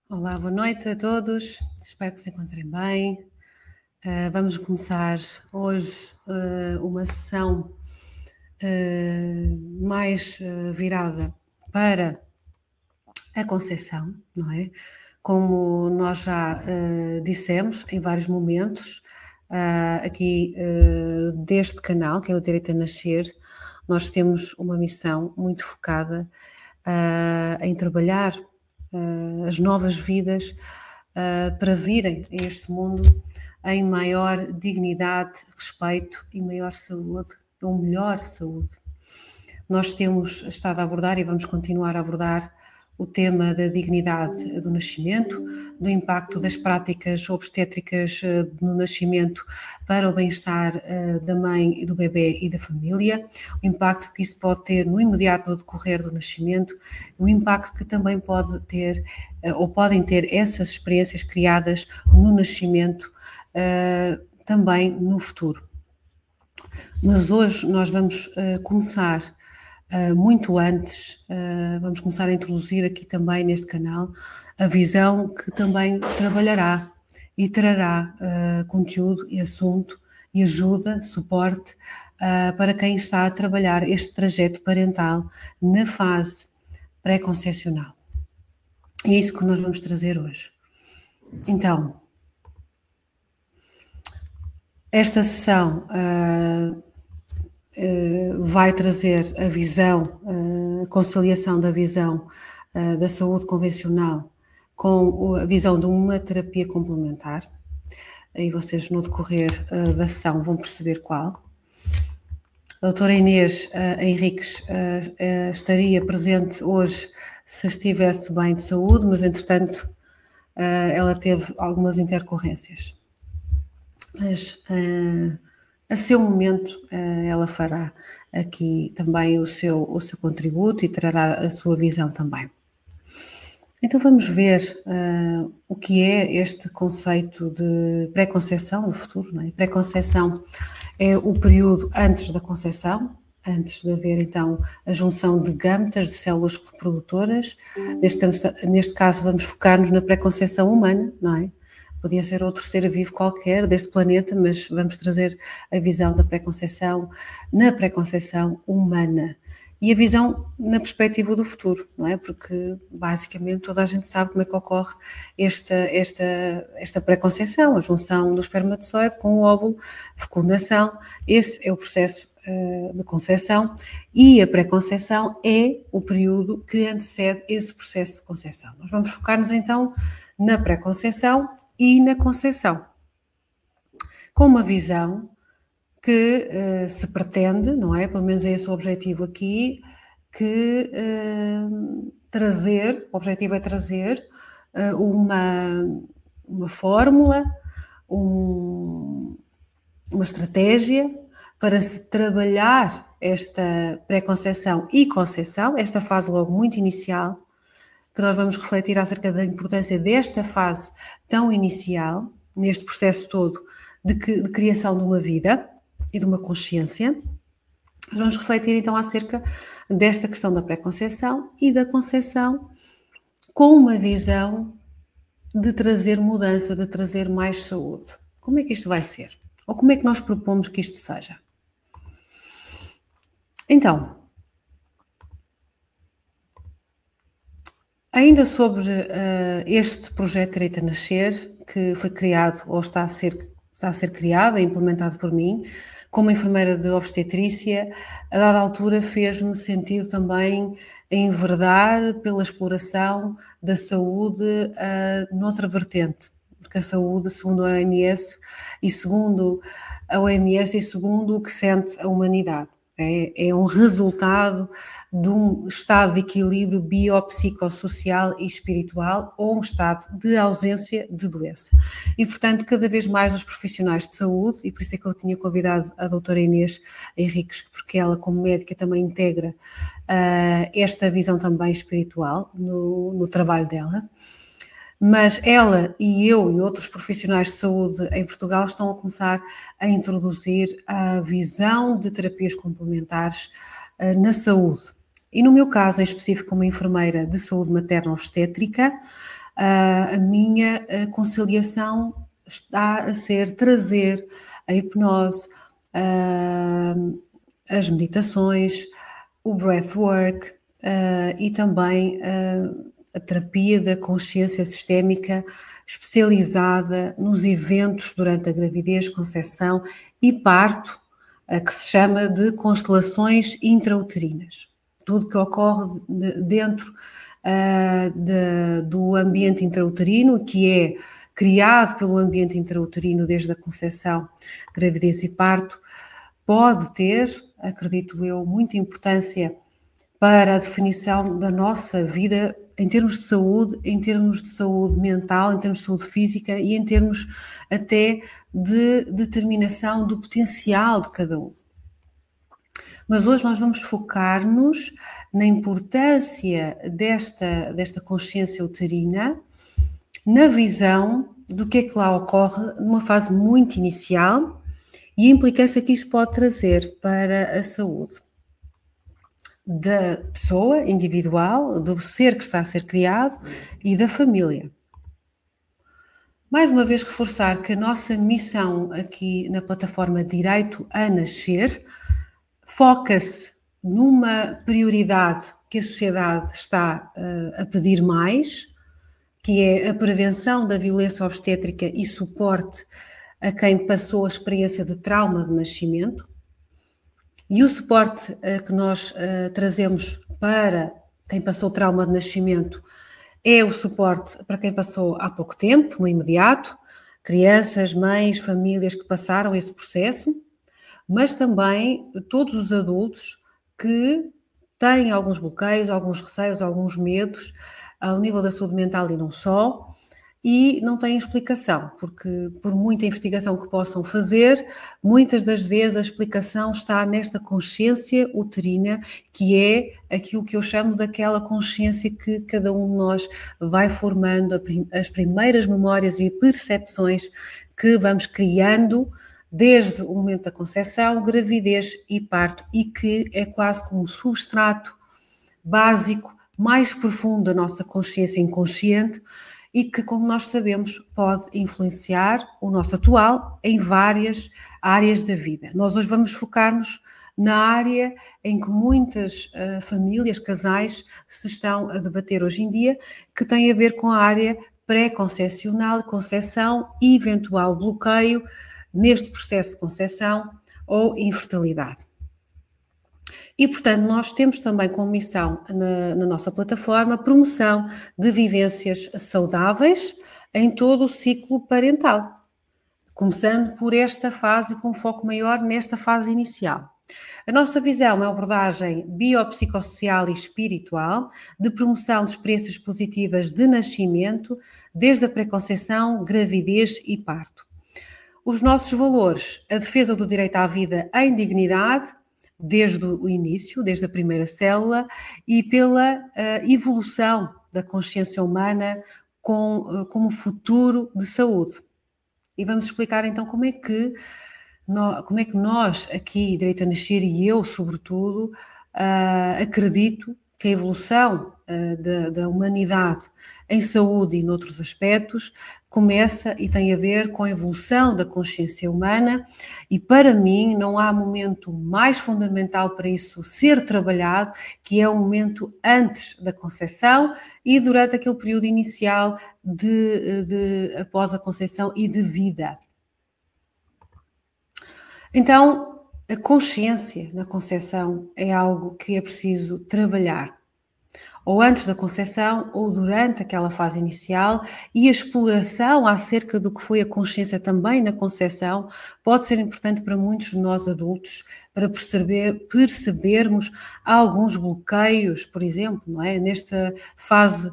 Olá, boa noite a todos, espero que se encontrem bem. Vamos começar hoje uma sessão mais virada para a Conceição, não é? Como nós já dissemos em vários momentos, aqui deste canal, que é o Direito a Nascer, nós temos uma missão muito focada em trabalhar as novas vidas para virem a este mundo em maior dignidade, respeito e maior saúde, ou melhor saúde. Nós temos estado a abordar e vamos continuar a abordar o tema da dignidade do nascimento, do impacto das práticas obstétricas no nascimento para o bem-estar da mãe, do bebê e da família, o impacto que isso pode ter no imediato no decorrer do nascimento, o impacto que também pode ter ou podem ter essas experiências criadas no nascimento também no futuro. Mas hoje nós vamos começar muito antes, vamos começar a introduzir aqui também neste canal a visão que também trabalhará e trará conteúdo e assunto e ajuda, suporte para quem está a trabalhar este trajeto parental na fase pré-concepcional. É isso que nós vamos trazer hoje. Então, esta sessão vai trazer a visão, a conciliação da visão da saúde convencional com a visão de uma terapia complementar. E vocês no decorrer da sessão vão perceber qual. A doutora Inês Henriques estaria presente hoje se estivesse bem de saúde, mas entretanto ela teve algumas intercorrências. Mas a seu momento ela fará aqui também o seu contributo e trará a sua visão também. Então vamos ver o que é este conceito de pré-conceição do futuro, não é? Pré-conceição é o período antes da conceição, antes de haver então a junção de gametas, de células reprodutoras. Neste caso vamos focar-nos na pré-conceição humana, não é? Podia ser outro ser vivo qualquer deste planeta, mas vamos trazer a visão da pré-conceição na pré-conceição humana e a visão na perspectiva do futuro, não é? Porque basicamente toda a gente sabe como é que ocorre esta pré-conceição, a junção do espermatozoide com o óvulo, fecundação. Esse é o processo de conceição e a pré-conceição é o período que antecede esse processo de conceição. Nós vamos focar-nos então na pré-conceição e na conceição, com uma visão que se pretende, não é? Pelo menos é esse o objetivo aqui, que o objetivo é trazer uma fórmula, uma estratégia para se trabalhar esta pré-conceição e conceição, esta fase logo muito inicial, que nós vamos refletir acerca da importância desta fase tão inicial, neste processo todo de criação de uma vida e de uma consciência. Nós vamos refletir então acerca desta questão da pré-conceição e da conceição com uma visão de trazer mudança, de trazer mais saúde. Como é que isto vai ser? Ou como é que nós propomos que isto seja? Então, ainda sobre este projeto Direito a Nascer, que foi criado ou está a ser criado e implementado por mim, como enfermeira de obstetrícia, a dada altura fez-me sentido também enverdar pela exploração da saúde noutra vertente, porque a saúde, segundo a OMS e segundo o que sente a humanidade. É um resultado de um estado de equilíbrio biopsicossocial e espiritual ou um estado de ausência de doença. E, portanto, cada vez mais os profissionais de saúde, e por isso é que eu tinha convidado a doutora Inês Henriques, porque ela, como médica, também integra esta visão também espiritual no trabalho dela. Mas ela e eu e outros profissionais de saúde em Portugal estão a começar a introduzir a visão de terapias complementares na saúde. E no meu caso, em específico, como enfermeira de saúde materno-obstétrica, a minha conciliação está a ser trazer a hipnose, as meditações, o breathwork e também a terapia da consciência sistémica especializada nos eventos durante a gravidez, concepção e parto, que se chama de constelações intrauterinas. Tudo que ocorre dentro do ambiente intrauterino, que é criado pelo ambiente intrauterino desde a concepção, gravidez e parto, pode ter, acredito eu, muita importância para a definição da nossa vida em termos de saúde mental, em termos de saúde física e em termos até de determinação do potencial de cada um. Mas hoje nós vamos focar-nos na importância desta consciência uterina, na visão do que é que lá ocorre numa fase muito inicial e a implicância que isso pode trazer para a saúde da pessoa individual, do ser que está a ser criado e da família. Mais uma vez reforçar que a nossa missão aqui na plataforma Direito a Nascer foca-se numa prioridade que a sociedade está a pedir mais, que é a prevenção da violência obstétrica e suporte a quem passou a experiência de trauma de nascimento. E o suporte que nós trazemos para quem passou trauma de nascimento é o suporte para quem passou há pouco tempo, no imediato, crianças, mães, famílias que passaram esse processo, mas também todos os adultos que têm alguns bloqueios, alguns receios, alguns medos ao nível da saúde mental e não só, e não têm explicação, porque por muita investigação que possam fazer, muitas das vezes a explicação está nesta consciência uterina, que é aquilo que eu chamo daquela consciência que cada um de nós vai formando, as primeiras memórias e percepções que vamos criando desde o momento da concepção, gravidez e parto, e que é quase como um substrato básico, mais profundo da nossa consciência inconsciente, e que, como nós sabemos, pode influenciar o nosso atual em várias áreas da vida. Nós hoje vamos focar-nos na área em que muitas famílias, casais, se estão a debater hoje em dia, que tem a ver com a área pré-concepcional, concepção e eventual bloqueio neste processo de concepção ou infertilidade. E, portanto, nós temos também como missão na nossa plataforma a promoção de vivências saudáveis em todo o ciclo parental, começando por esta fase com foco maior nesta fase inicial. A nossa visão é uma abordagem biopsicossocial e espiritual de promoção de experiências positivas de nascimento, desde a pré-conceição, gravidez e parto. Os nossos valores, a defesa do direito à vida em dignidade, desde o início, desde a primeira célula, e pela evolução da consciência humana como futuro de saúde. E vamos explicar então como é que nós aqui, Direito a Nascer, e eu sobretudo, acredito que a evolução da humanidade em saúde e noutros aspectos começa e tem a ver com a evolução da consciência humana, e para mim não há momento mais fundamental para isso ser trabalhado, que é o momento antes da concepção e durante aquele período inicial após a concepção e de vida. Então, a consciência na concepção é algo que é preciso trabalhar, ou antes da concepção, ou durante aquela fase inicial, e a exploração acerca do que foi a consciência também na concepção pode ser importante para muitos de nós adultos, para percebermos alguns bloqueios, por exemplo, não é? Nesta fase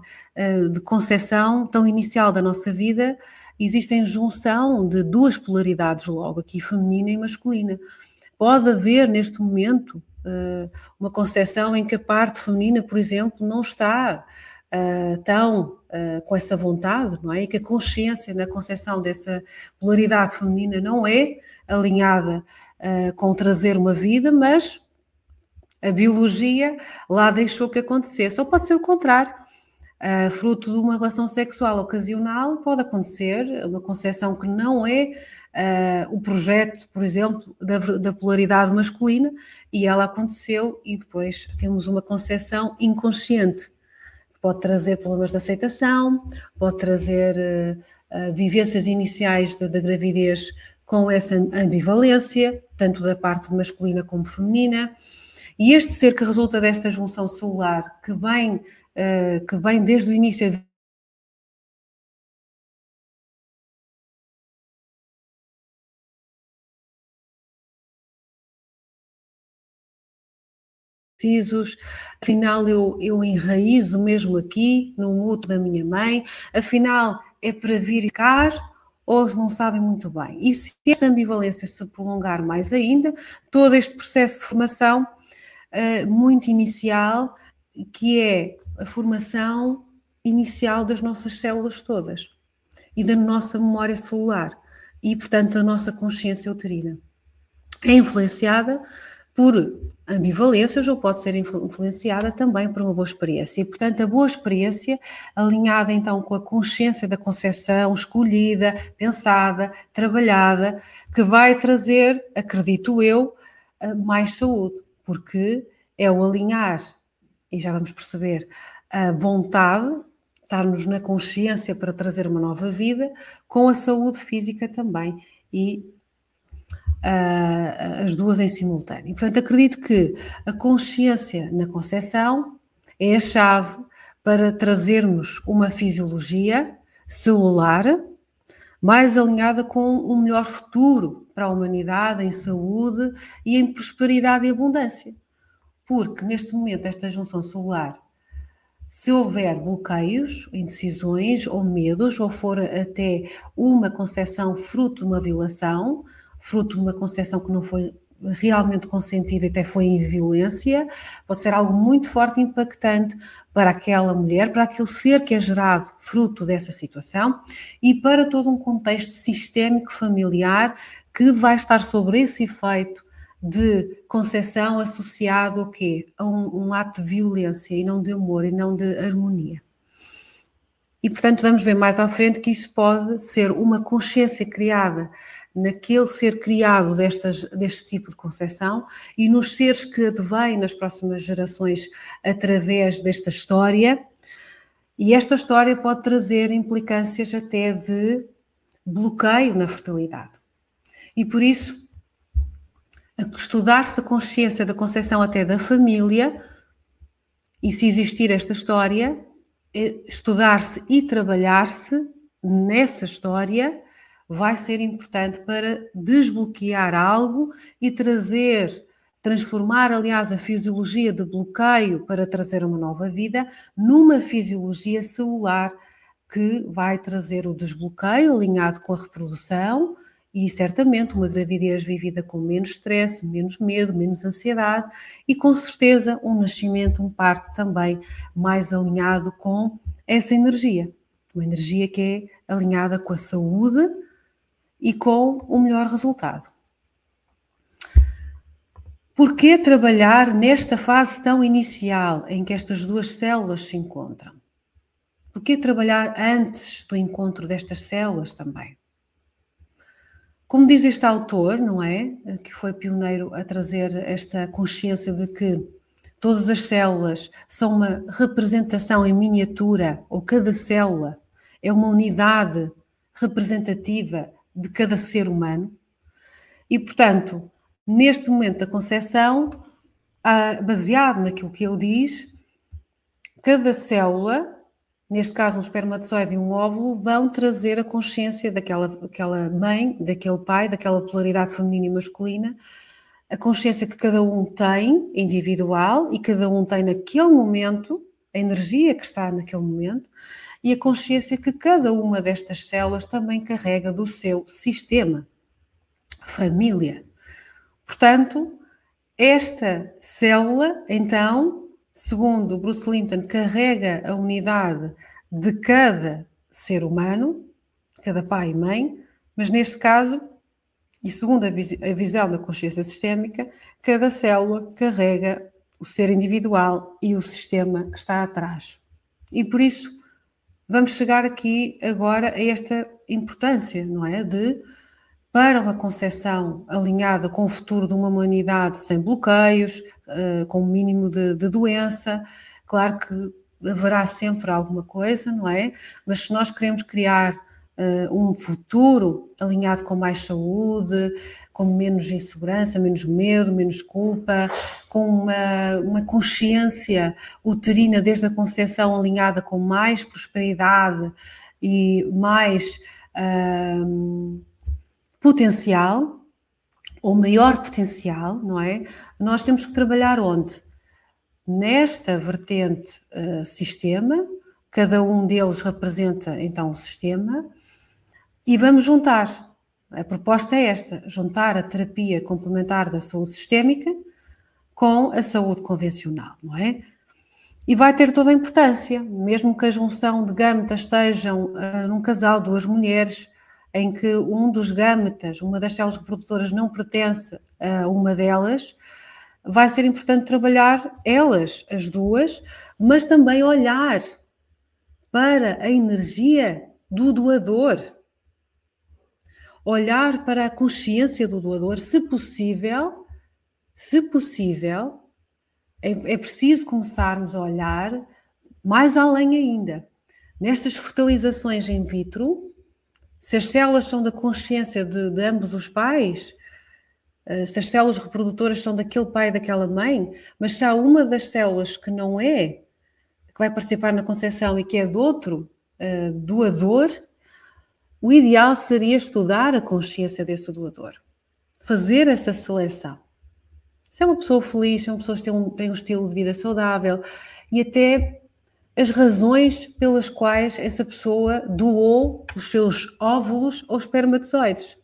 de concepção tão inicial da nossa vida, existem junção de duas polaridades logo aqui, feminina e masculina. Pode haver neste momento uma concepção em que a parte feminina, por exemplo, não está tão com essa vontade, não é? E que a consciência na concepção dessa polaridade feminina não é alinhada com trazer uma vida, mas a biologia lá deixou que acontecesse. Ou pode ser o contrário. fruto de uma relação sexual ocasional, pode acontecer uma concepção que não é o projeto, por exemplo, da polaridade masculina, e ela aconteceu e depois temos uma concepção inconsciente. Pode trazer problemas de aceitação, pode trazer vivências iniciais da gravidez com essa ambivalência, tanto da parte masculina como feminina. E este ser que resulta desta junção celular, que vem desde o início precisos, afinal eu enraizo mesmo aqui, no útero da minha mãe, afinal é para vir cá, ou eles não sabem muito bem. E se esta ambivalência se prolongar mais ainda, todo este processo de formação muito inicial, que é a formação inicial das nossas células todas e da nossa memória celular e, portanto, da nossa consciência uterina. É influenciada por ambivalências ou pode ser influenciada também por uma boa experiência. E, portanto, a boa experiência, alinhada então com a consciência da concepção, escolhida, pensada, trabalhada, que vai trazer, acredito eu, mais saúde, porque é o alinhar, e já vamos perceber, a vontade, estarmos na consciência para trazer uma nova vida, com a saúde física também, e as duas em simultâneo. E, portanto, acredito que a consciência na concepção é a chave para trazermos uma fisiologia celular mais alinhada com um melhor futuro para a humanidade em saúde e em prosperidade e abundância. Porque, neste momento, esta junção celular, se houver bloqueios, indecisões ou medos, ou for até uma concepção fruto de uma violação, fruto de uma concepção que não foi realmente consentida e até foi em violência, pode ser algo muito forte e impactante para aquela mulher, para aquele ser que é gerado fruto dessa situação e para todo um contexto sistémico familiar que vai estar sobre esse efeito de concepção associado ao quê? A um ato de violência e não de amor e não de harmonia. E, portanto, vamos ver mais à frente que isso pode ser uma consciência criada naquele ser criado deste tipo de concepção e nos seres que advêm nas próximas gerações através desta história. E esta história pode trazer implicâncias até de bloqueio na fertilidade. E por isso, estudar-se a consciência da concepção até da família, e se existir esta história, estudar-se e trabalhar-se nessa história vai ser importante para desbloquear algo e transformar, aliás, a fisiologia de bloqueio para trazer uma nova vida numa fisiologia celular que vai trazer o desbloqueio alinhado com a reprodução e certamente uma gravidez vivida com menos stress, menos medo, menos ansiedade e com certeza um nascimento, um parto também mais alinhado com essa energia. Uma energia que é alinhada com a saúde e com o melhor resultado. Porquê trabalhar nesta fase tão inicial em que estas duas células se encontram? Porquê trabalhar antes do encontro destas células também? Como diz este autor, não é? Que foi pioneiro a trazer esta consciência de que todas as células são uma representação em miniatura, ou cada célula é uma unidade representativa de cada ser humano. E, portanto, neste momento da concepção, baseado naquilo que ele diz, cada célula, neste caso um espermatozoide e um óvulo, vão trazer a consciência daquela mãe, daquele pai, daquela polaridade feminina e masculina, a consciência que cada um tem, individual, e cada um tem naquele momento, a energia que está naquele momento, e a consciência que cada uma destas células também carrega do seu sistema, família. Portanto, esta célula, então, segundo Bruce Lipton, carrega a unidade de cada ser humano, cada pai e mãe, mas neste caso, e segundo a visão da consciência sistémica, cada célula carrega o ser individual e o sistema que está atrás. E por isso vamos chegar aqui agora a esta importância, não é? Para uma concepção alinhada com o futuro de uma humanidade sem bloqueios, com o mínimo de doença, claro que haverá sempre alguma coisa, não é? Mas se nós queremos criar um futuro alinhado com mais saúde, com menos insegurança, menos medo, menos culpa, com uma consciência uterina desde a concepção alinhada com mais prosperidade e mais potencial, ou maior potencial, não é? Nós temos que trabalhar onde? Nesta vertente sistema, cada um deles representa então um sistema, e vamos juntar. A proposta é esta: juntar a terapia complementar da saúde sistémica com a saúde convencional, não é? E vai ter toda a importância, mesmo que a junção de gametas sejam num casal, duas mulheres, em que um dos gametas, uma das células reprodutoras não pertence a uma delas, vai ser importante trabalhar elas, as duas, mas também olhar para a energia do doador. Olhar para a consciência do doador, se possível, é preciso começarmos a olhar mais além ainda. Nestas fertilizações in vitro, se as células são da consciência de ambos os pais, se as células reprodutoras são daquele pai e daquela mãe, mas se há uma das células que não é, que vai participar na concepção e que é do outro doador, o ideal seria estudar a consciência desse doador, fazer essa seleção. Se é uma pessoa feliz, se é uma pessoa que tem um estilo de vida saudável e até as razões pelas quais essa pessoa doou os seus óvulos ou espermatozoides.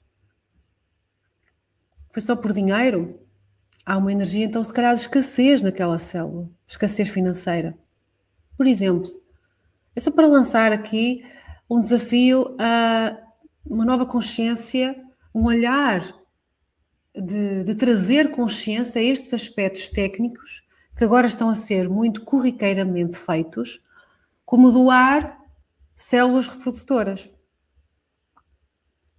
Foi só por dinheiro? Há uma energia, então, se calhar, de escassez naquela célula, escassez financeira. Por exemplo, é só para lançar aqui um desafio a uma nova consciência, um olhar de trazer consciência a estes aspectos técnicos que agora estão a ser muito corriqueiramente feitos, como doar células reprodutoras,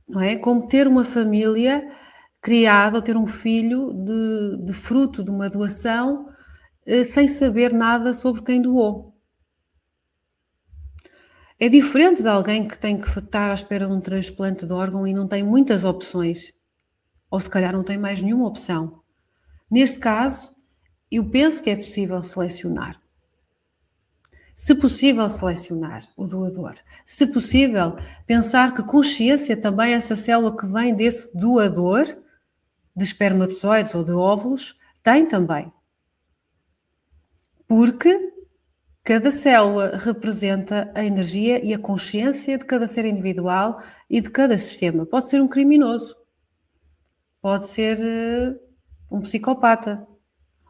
não é? Como ter uma família criada ou ter um filho de fruto de uma doação sem saber nada sobre quem doou. É diferente de alguém que tem que estar à espera de um transplante de órgão e não tem muitas opções, ou se calhar não tem mais nenhuma opção. Neste caso, eu penso que é possível selecionar. Se possível, selecionar o doador. Se possível, pensar que consciência também essa célula que vem desse doador, de espermatozoides ou de óvulos, tem também. Porque cada célula representa a energia e a consciência de cada ser individual e de cada sistema. Pode ser um criminoso, pode ser um psicopata,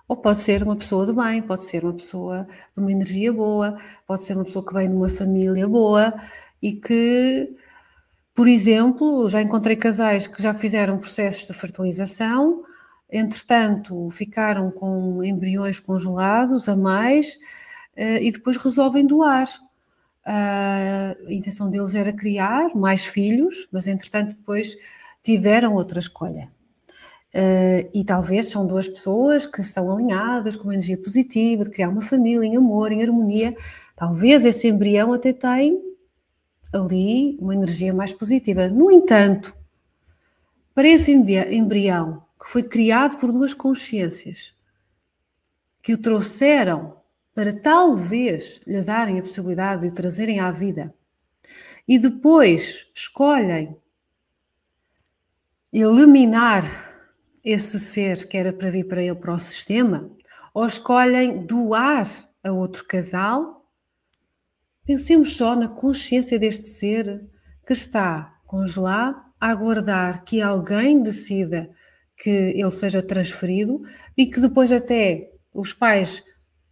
ou pode ser uma pessoa de bem, pode ser uma pessoa de uma energia boa, pode ser uma pessoa que vem de uma família boa e que, por exemplo, já encontrei casais que já fizeram processos de fertilização, entretanto ficaram com embriões congelados a mais e depois resolvem doar. A intenção deles era criar mais filhos, mas entretanto depois tiveram outra escolha. E talvez são duas pessoas que estão alinhadas com uma energia positiva, de criar uma família em amor, em harmonia. Talvez esse embrião até tenha ali uma energia mais positiva. No entanto, para esse embrião que foi criado por duas consciências, que o trouxeram para talvez lhe darem a possibilidade de o trazerem à vida, e depois escolhem eliminar esse ser que era para vir para ele, para o sistema, ou escolhem doar a outro casal, pensemos só na consciência deste ser que está congelado a aguardar que alguém decida que ele seja transferido e que depois até os pais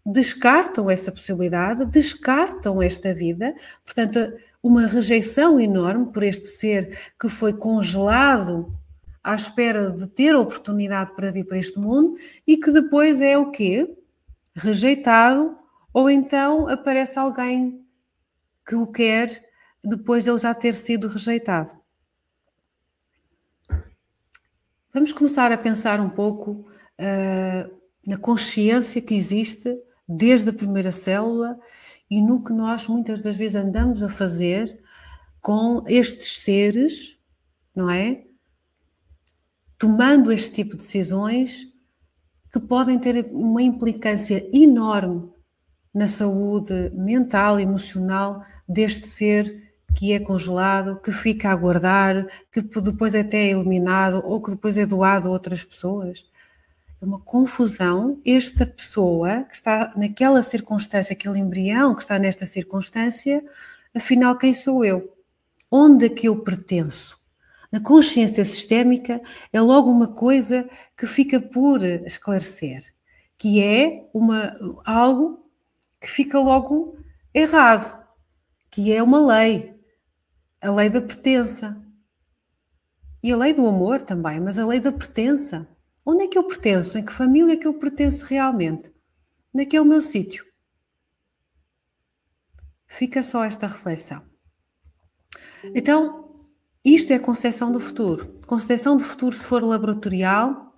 descartam essa possibilidade, descartam esta vida, portanto, uma rejeição enorme por este ser que foi congelado à espera de ter a oportunidade para vir para este mundo e que depois é o quê? Rejeitado ou então aparece alguém que o quer depois de ele já ter sido rejeitado. Vamos começar a pensar um pouco na consciência que existe desde a primeira célula e no que nós muitas das vezes andamos a fazer com estes seres, não é? Tomando este tipo de decisões que podem ter uma implicância enorme na saúde mental e emocional deste ser que é congelado, que fica a aguardar, que depois até é eliminado ou que depois é doado a outras pessoas. É uma confusão. Esta pessoa que está naquela circunstância, aquele embrião que está nesta circunstância, afinal, quem sou eu? Onde é que eu pertenço? Na consciência sistémica é logo uma coisa que fica por esclarecer, que é algo que fica logo errado, que é uma lei, a lei da pertença. E a lei do amor também, mas a lei da pertença. Onde é que eu pertenço? Em que família é que eu pertenço realmente? Onde é que é o meu sítio? Fica só esta reflexão. Então, isto é a concepção do futuro. Concepção do futuro, se for laboratorial,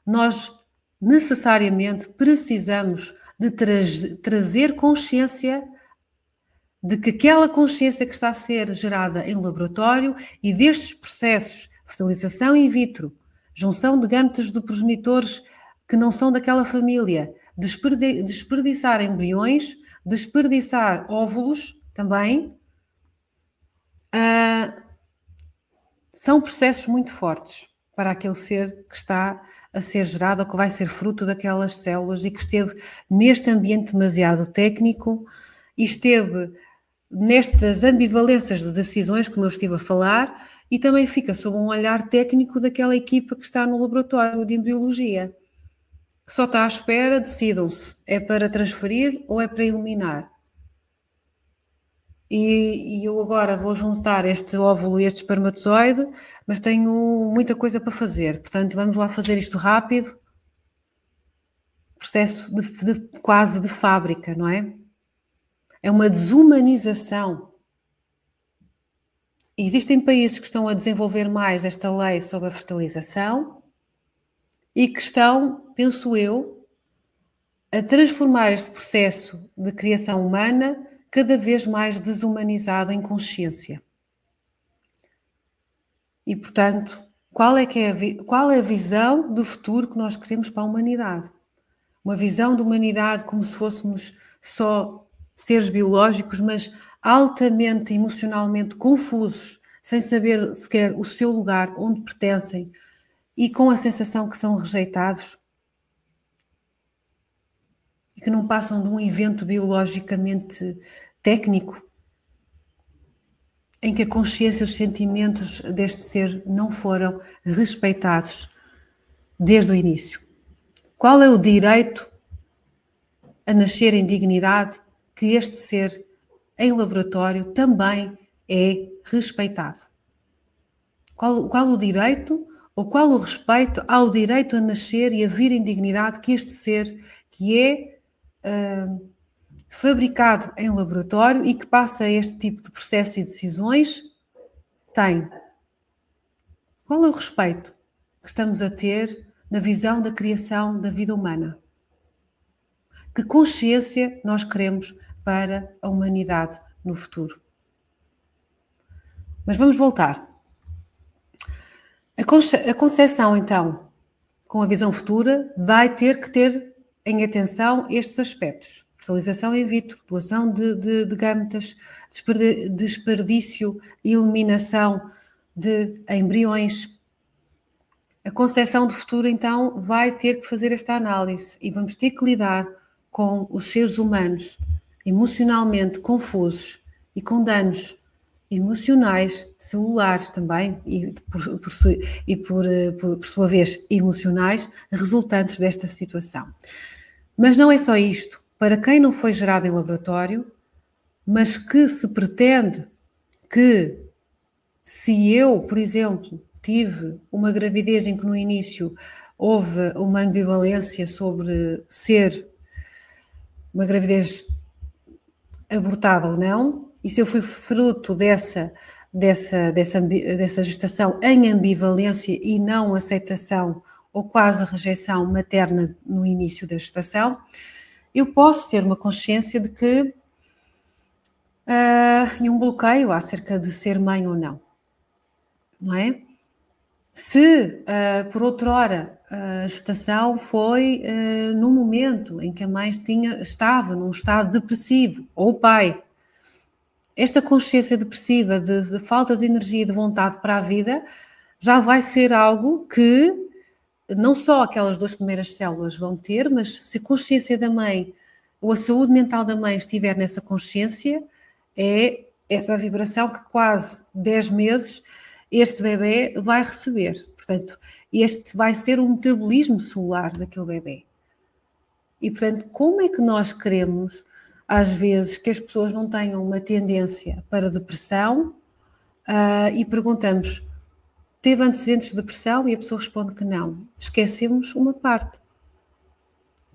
nós necessariamente precisamos de trazer consciência de que aquela consciência que está a ser gerada em laboratório e destes processos, fertilização in vitro, junção de gametas de progenitores que não são daquela família, desperdiçar embriões, desperdiçar óvulos também, são processos muito fortes para aquele ser que está a ser gerado ou que vai ser fruto daquelas células e que esteve neste ambiente demasiado técnico e esteve nestas ambivalências de decisões, como eu estive a falar, e também fica sob um olhar técnico daquela equipa que está no laboratório de embriologia, que só está à espera, decidam-se, é para transferir ou é para eliminar. E eu agora vou juntar este óvulo e este espermatozoide, mas tenho muita coisa para fazer, portanto vamos lá fazer isto rápido, processo quase de fábrica, não é? É uma desumanização. E existem países que estão a desenvolver mais esta lei sobre a fertilização e que estão, penso eu, a transformar este processo de criação humana cada vez mais desumanizado em consciência. E, portanto, qual é a visão do futuro que nós queremos para a humanidade? Uma visão de humanidade como se fôssemos só seres biológicos, mas altamente emocionalmente confusos, sem saber sequer o seu lugar, onde pertencem, e com a sensação que são rejeitados e que não passam de um evento biologicamente técnico, em que a consciência e os sentimentos deste ser não foram respeitados desde o início. Qual é o direito a nascer em dignidade que este ser em laboratório também é respeitado? Qual o direito ou qual o respeito ao direito a nascer e a vir em dignidade que este ser que é fabricado em laboratório e que passa este tipo de processo e decisões tem? Qual é o respeito que estamos a ter na visão da criação da vida humana? Que consciência nós queremos para a humanidade no futuro? Mas vamos voltar. A concepção, então, com a visão futura, vai ter que ter em atenção estes aspectos. Fertilização in vitro, doação de gametas, desperdício e eliminação de embriões. A concepção do futuro, então, vai ter que fazer esta análise e vamos ter que lidar com os seres humanos emocionalmente confusos e com danos emocionais, celulares também, e por sua vez emocionais, resultantes desta situação. Mas não é só isto. Para quem não foi gerado em laboratório, mas que se pretende que, se eu, por exemplo, tive uma gravidez em que no início houve uma ambivalência sobre ser uma gravidez abortada ou não, e se eu fui fruto dessa gestação em ambivalência e não aceitação ou quase rejeição materna no início da gestação, eu posso ter uma consciência de que e um bloqueio acerca de ser mãe ou não, não é? Se, por outrora, a gestação foi no momento em que a mãe estava num estado depressivo, ou o pai, esta consciência depressiva de falta de energia e de vontade para a vida já vai ser algo que não só aquelas 2 primeiras células vão ter, mas se a consciência da mãe ou a saúde mental da mãe estiver nessa consciência, é essa vibração que quase 10 meses este bebê vai receber. Portanto, este vai ser o metabolismo celular daquele bebê. E, portanto, como é que nós queremos, às vezes, que as pessoas não tenham uma tendência para depressão e perguntamos, teve antecedentes de depressão? E a pessoa responde que não. Esquecemos uma parte,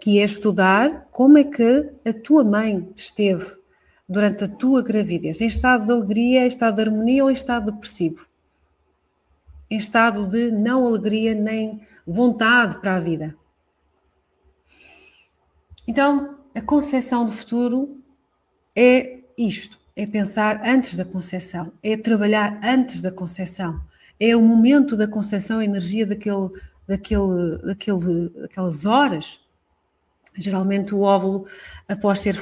que é estudar como é que a tua mãe esteve durante a tua gravidez, em estado de alegria, em estado de harmonia ou em estado depressivo. Em estado de não alegria nem vontade para a vida. Então, a concepção do futuro é isto, é pensar antes da concepção, é trabalhar antes da concepção, é o momento da concepção, a energia daquelas horas. Geralmente o óvulo, após ser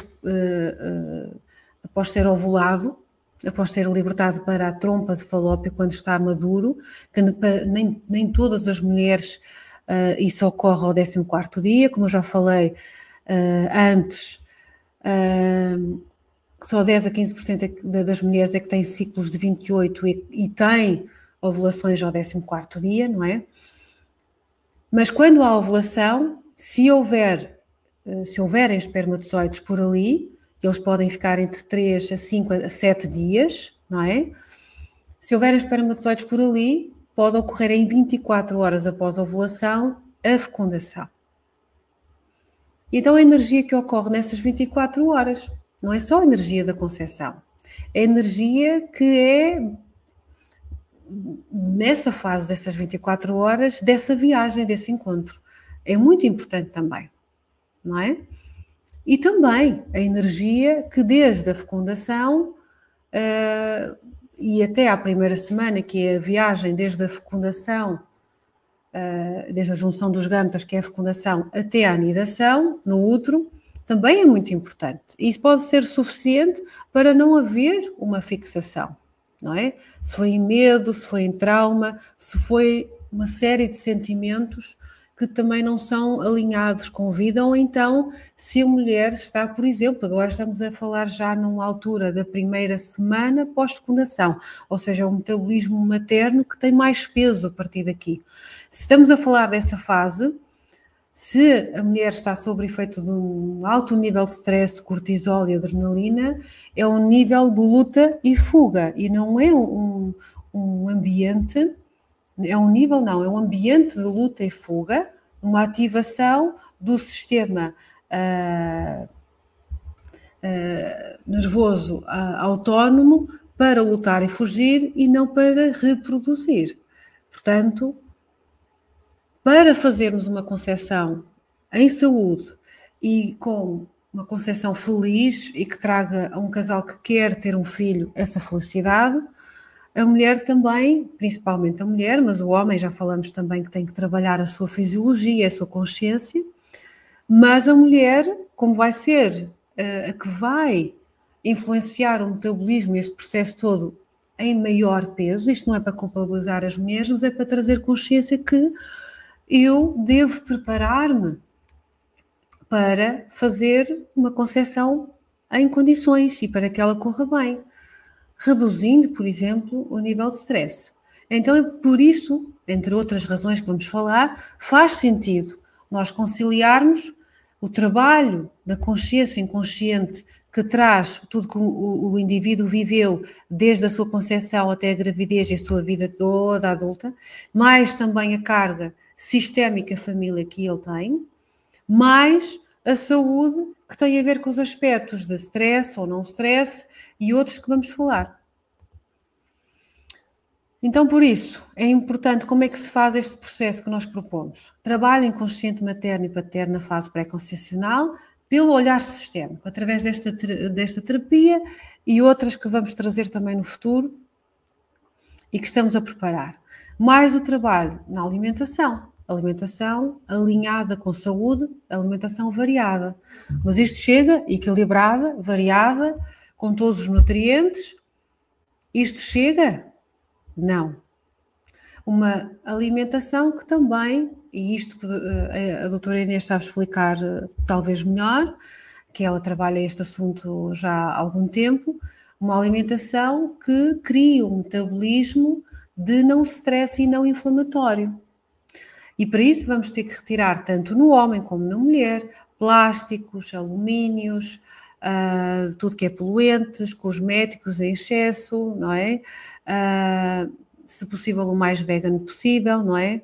ovulado, após ser libertado para a trompa de Falópio quando está maduro, que nem todas as mulheres isso ocorre ao 14º dia, como eu já falei antes, só 10 a 15% das mulheres é que têm ciclos de 28 e têm ovulações ao 14º dia, não é? Mas quando há ovulação, se houverem espermatozoides por ali, eles podem ficar entre 3 a 5 a 7 dias, não é? Se houverem espermatozoides por ali, pode ocorrer em 24 horas após a ovulação a fecundação. Então a energia que ocorre nessas 24 horas não é só a energia da concepção, é a energia que é nessa fase dessas 24 horas, dessa viagem, desse encontro. É muito importante também, não é? E também a energia que desde a fecundação e até à primeira semana, que é a viagem desde a fecundação, desde a junção dos gametas, que é a fecundação, até a anidação, no útero, também é muito importante. E isso pode ser suficiente para não haver uma fixação, não é? Se foi em medo, se foi em trauma, se foi uma série de sentimentos que também não são alinhados com vida, ou então se a mulher está, por exemplo, agora estamos a falar já numa altura da primeira semana pós-fecundação, ou seja, um metabolismo materno que tem mais peso a partir daqui. Se estamos a falar dessa fase, se a mulher está sob efeito de um alto nível de stress, cortisol e adrenalina, é um nível de luta e fuga, e não é um ambiente... É um nível, não, é um ambiente de luta e fuga, uma ativação do sistema nervoso autónomo para lutar e fugir e não para reproduzir. Portanto, para fazermos uma concepção em saúde e com uma concepção feliz e que traga a um casal que quer ter um filho essa felicidade, a mulher também, principalmente a mulher, mas o homem já falamos também que tem que trabalhar a sua fisiologia, a sua consciência, mas a mulher, como vai ser a que vai influenciar o metabolismo, este processo todo em maior peso, isto não é para culpabilizar as mulheres, mas é para trazer consciência que eu devo preparar-me para fazer uma concepção em condições e para que ela corra bem, reduzindo, por exemplo, o nível de stress. Então, é por isso, entre outras razões que vamos falar, faz sentido nós conciliarmos o trabalho da consciência inconsciente que traz tudo que o indivíduo viveu desde a sua concepção até a gravidez e a sua vida toda adulta, mais também a carga sistémica família que ele tem, mais a saúde, que tem a ver com os aspectos de stress ou não stress e outros que vamos falar. Então, por isso, é importante como é que se faz este processo que nós propomos. Trabalho inconsciente materno e paterno na fase pré-concepcional, pelo olhar sistémico, através desta terapia e outras que vamos trazer também no futuro e que estamos a preparar. Mais o trabalho na alimentação alinhada com saúde, alimentação variada. Mas isto chega equilibrada, variada, com todos os nutrientes. Isto chega? Não. Uma alimentação que também, e isto a doutora Inês sabe explicar talvez melhor, que ela trabalha este assunto já há algum tempo, uma alimentação que cria um metabolismo de não stress e não inflamatório. E para isso vamos ter que retirar, tanto no homem como na mulher, plásticos, alumínios, tudo que é poluentes, cosméticos em excesso, não é? Se possível o mais vegan possível, não é?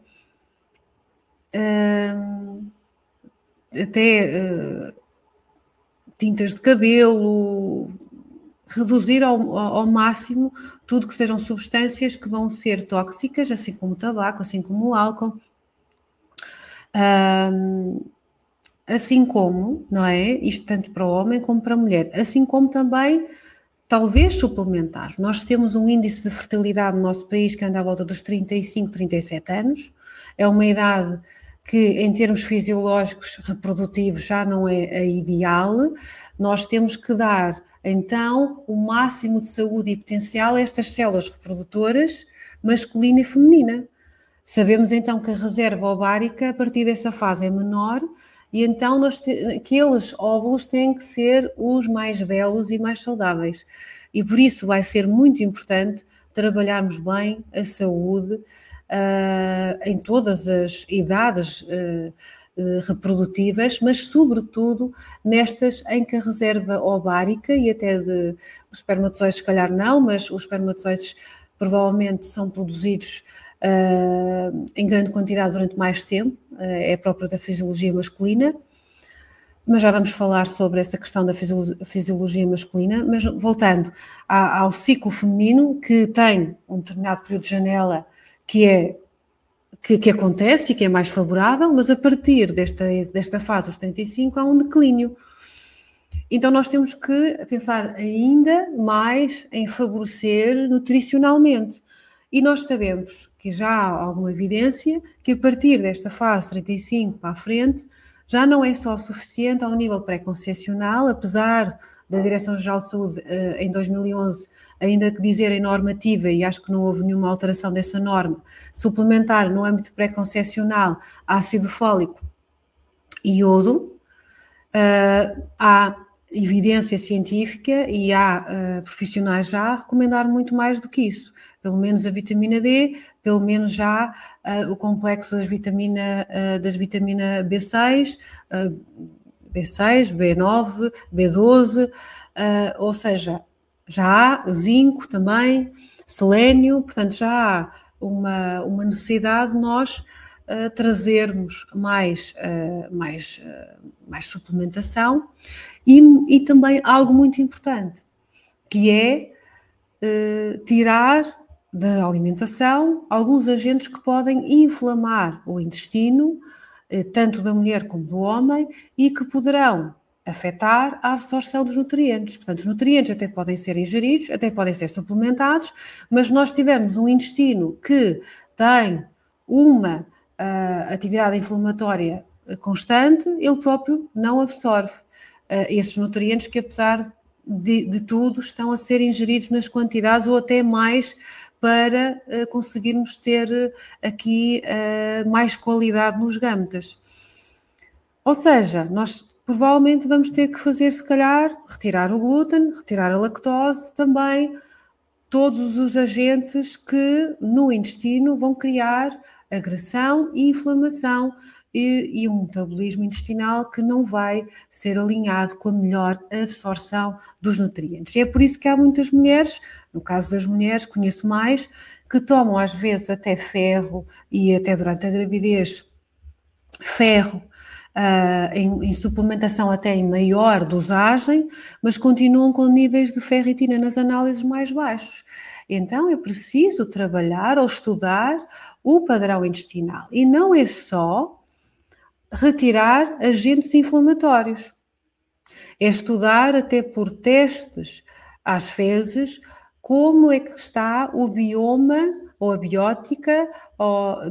Até tintas de cabelo, reduzir ao máximo tudo que sejam substâncias que vão ser tóxicas, assim como o tabaco, assim como o álcool, assim como, não é? Isto tanto para o homem como para a mulher, assim como também talvez suplementar. Nós temos um índice de fertilidade no nosso país que anda à volta dos 35, 37 anos. É uma idade que, em termos fisiológicos reprodutivos, já não é a ideal. Nós temos que dar, então, o máximo de saúde e potencial a estas células reprodutoras, masculina e feminina. Sabemos, então, que a reserva ovárica, a partir dessa fase, é menor, e então aqueles óvulos têm que ser os mais belos e mais saudáveis. E por isso vai ser muito importante trabalharmos bem a saúde em todas as idades reprodutivas, mas sobretudo nestas em que a reserva ovárica e até de os espermatozoides, se calhar não, mas os espermatozoides provavelmente são produzidos em grande quantidade durante mais tempo, é próprio da fisiologia masculina, mas já vamos falar sobre essa questão da fisiologia masculina. Mas voltando ao ciclo feminino, que tem um determinado período de janela que acontece e que é mais favorável, mas a partir desta fase, os 35, há um declínio. Então nós temos que pensar ainda mais em favorecer nutricionalmente. E nós sabemos que já há alguma evidência que a partir desta fase 35 para a frente já não é só suficiente ao nível pré-concepcional, apesar da Direção-Geral de Saúde em 2011 ainda que dizer em normativa, e acho que não houve nenhuma alteração dessa norma, suplementar no âmbito pré-concepcional ácido fólico e iodo. Há evidência científica e há profissionais já a recomendar muito mais do que isso, pelo menos a vitamina D, pelo menos já o complexo das vitamina B6, B6, B9, B12, ou seja, já há zinco também, selênio, portanto já há uma necessidade de nós trazermos mais suplementação e também algo muito importante, que é tirar da alimentação alguns agentes que podem inflamar o intestino, tanto da mulher como do homem, e que poderão afetar a absorção dos nutrientes. Portanto, os nutrientes até podem ser ingeridos, até podem ser suplementados, mas nós tivermos um intestino que tem uma atividade inflamatória constante, ele próprio não absorve esses nutrientes que, apesar de tudo, estão a ser ingeridos nas quantidades ou até mais para conseguirmos ter aqui mais qualidade nos gametas. Ou seja, nós provavelmente vamos ter que fazer, se calhar, retirar o glúten, retirar a lactose, também todos os agentes que no intestino vão criar agressão e inflamação e um metabolismo intestinal que não vai ser alinhado com a melhor absorção dos nutrientes. E é por isso que há muitas mulheres, no caso das mulheres, conheço mais, que tomam às vezes até ferro e até durante a gravidez ferro em suplementação até em maior dosagem, mas continuam com níveis de ferritina nas análises mais baixos. Então é preciso trabalhar ou estudar o padrão intestinal. E não é só retirar agentes inflamatórios. É estudar até por testes às fezes como é que está o bioma ou a biótica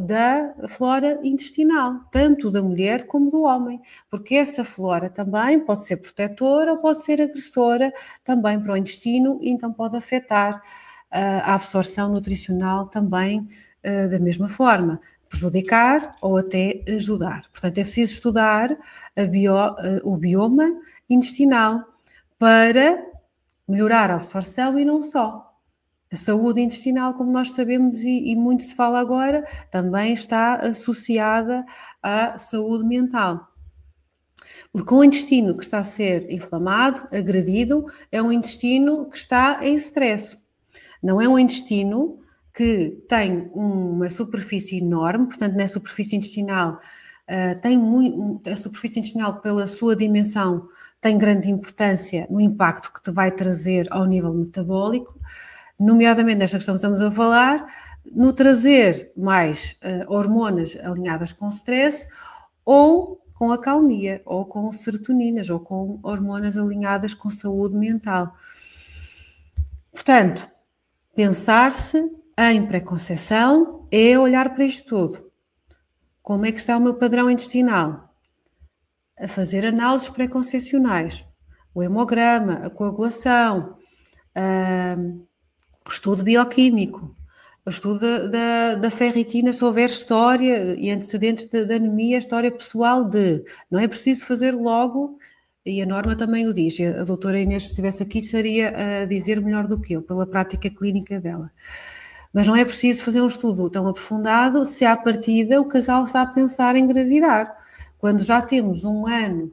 da flora intestinal, tanto da mulher como do homem, porque essa flora também pode ser protetora ou pode ser agressora também para o intestino e então pode afetar a absorção nutricional também da mesma forma, prejudicar ou até ajudar. Portanto, é preciso estudar o bioma intestinal para melhorar a absorção e não só. A saúde intestinal, como nós sabemos e muito se fala agora, também está associada à saúde mental. Porque um intestino que está a ser inflamado, agredido, é um intestino que está em stress. Não é um intestino que tem uma superfície enorme, portanto, na superfície intestinal, a superfície intestinal, pela sua dimensão, tem grande importância no impacto que te vai trazer ao nível metabólico, nomeadamente nesta questão que estamos a falar, no trazer mais hormonas alinhadas com stress ou com acalmia, ou com serotoninas, ou com hormonas alinhadas com saúde mental. Portanto, pensar-se em pré-conceição é olhar para isto tudo. Como é que está o meu padrão intestinal? A fazer análises pré-concepcionais, o hemograma, a coagulação, o estudo bioquímico, o estudo da ferritina, se houver história e antecedentes de anemia, história pessoal não é preciso fazer logo, e a norma também o diz, a doutora Inês, se estivesse aqui, estaria a dizer melhor do que eu, pela prática clínica dela. Mas não é preciso fazer um estudo tão aprofundado se à partida o casal está a pensar em engravidar. Quando já temos um ano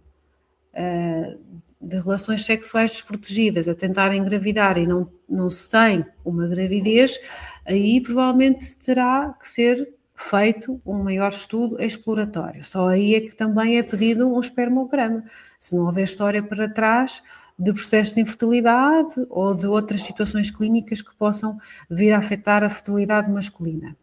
de relações sexuais desprotegidas, a tentar engravidar e não se tem uma gravidez, aí provavelmente terá que ser feito um maior estudo exploratório. Só aí é que também é pedido um espermograma. Se não houver história para trás de processos de infertilidade ou de outras situações clínicas que possam vir a afetar a fertilidade masculina.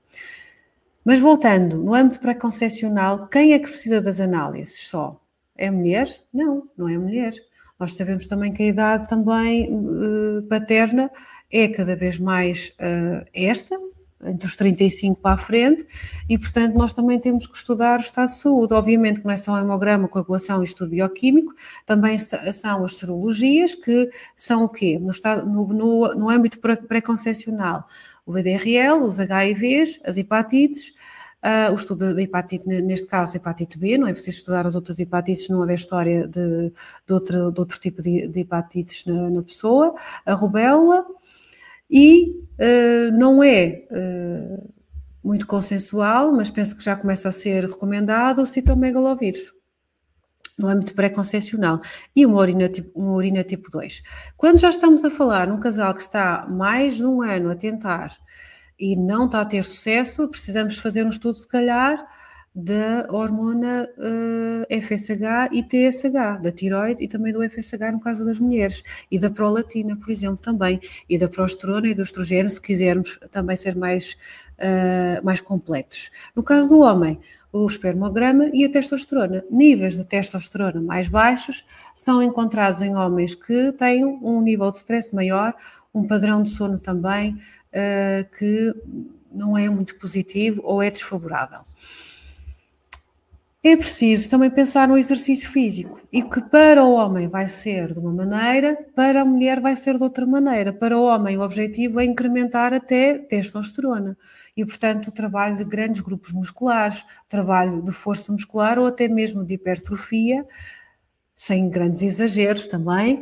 Mas voltando, no âmbito pré-concepcional, quem é que precisa das análises só? É a mulher? Não, não é a mulher. Nós sabemos também que a idade também paterna é cada vez mais entre os 35 para a frente, e portanto nós também temos que estudar o estado de saúde. Obviamente que não é só um hemograma, coagulação e estudo bioquímico, também são as serologias, que são o quê? No âmbito pré-concepcional, o VDRL, os HIVs, as hepatites, o estudo da hepatite, neste caso a hepatite B, não é preciso estudar as outras hepatites, não haver história de outro tipo de hepatites na pessoa, a rubéola, e não é muito consensual, mas penso que já começa a ser recomendado o citomegalovírus, no âmbito pré-concepcional, e uma urina tipo 2. Quando já estamos a falar num casal que está mais de um ano a tentar e não está a ter sucesso, precisamos fazer um estudo, se calhar, da hormona FSH e TSH, da tiroide e também do FSH no caso das mulheres, e da prolatina, por exemplo, também, e da progesterona e do estrogênio, se quisermos também ser mais completos. No caso do homem, o espermograma e a testosterona. Níveis de testosterona mais baixos são encontrados em homens que têm um nível de stress maior, um padrão de sono também que não é muito positivo ou é desfavorável. É preciso também pensar no exercício físico, e que para o homem vai ser de uma maneira, para a mulher vai ser de outra maneira. Para o homem o objetivo é incrementar até testosterona e, portanto, o trabalho de grandes grupos musculares, trabalho de força muscular ou até mesmo de hipertrofia, sem grandes exageros também,